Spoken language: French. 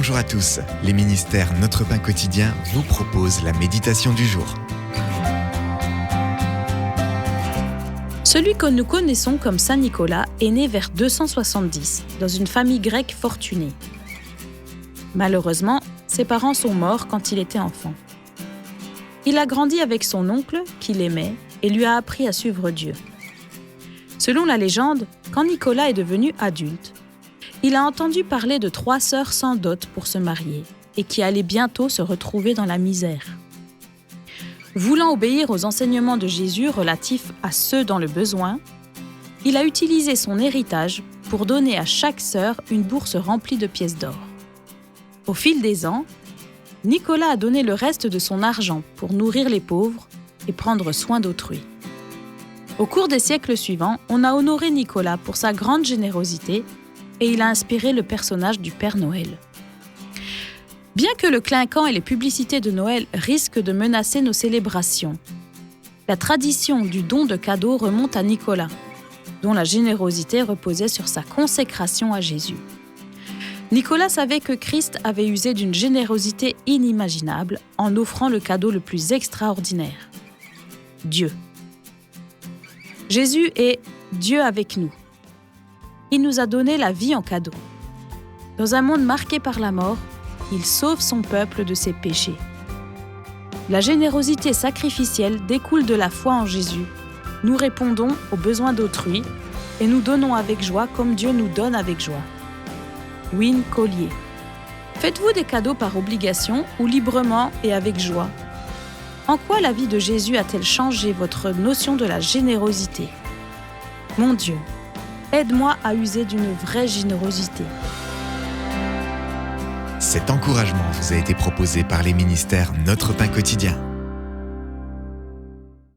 Bonjour à tous, les ministères Notre Pain Quotidien vous proposent la méditation du jour. Celui que nous connaissons comme Saint Nicolas est né vers 270, dans une famille grecque fortunée. Malheureusement, ses parents sont morts quand il était enfant. Il a grandi avec son oncle, qu'il aimait, et lui a appris à suivre Dieu. Selon la légende, quand Nicolas est devenu adulte, il a entendu parler de 3 sœurs sans dot pour se marier et qui allaient bientôt se retrouver dans la misère. Voulant obéir aux enseignements de Jésus relatifs à ceux dans le besoin, il a utilisé son héritage pour donner à chaque sœur une bourse remplie de pièces d'or. Au fil des ans, Nicolas a donné le reste de son argent pour nourrir les pauvres et prendre soin d'autrui. Au cours des siècles suivants, on a honoré Nicolas pour sa grande générosité et il a inspiré le personnage du Père Noël. Bien que le clinquant et les publicités de Noël risquent de menacer nos célébrations, la tradition du don de cadeaux remonte à Nicolas, dont la générosité reposait sur sa consécration à Jésus. Nicolas savait que Christ avait usé d'une générosité inimaginable en offrant le cadeau le plus extraordinaire, Dieu. Jésus est Dieu avec nous. Il nous a donné la vie en cadeau. Dans un monde marqué par la mort, il sauve son peuple de ses péchés. La générosité sacrificielle découle de la foi en Jésus. Nous répondons aux besoins d'autrui et nous donnons avec joie comme Dieu nous donne avec joie. Win Collier. Faites-vous des cadeaux par obligation ou librement et avec joie? En quoi la vie de Jésus a-t-elle changé votre notion de la générosité? Mon Dieu, aide-moi à user d'une vraie générosité. Cet encouragement vous a été proposé par les ministères Notre Pain Quotidien.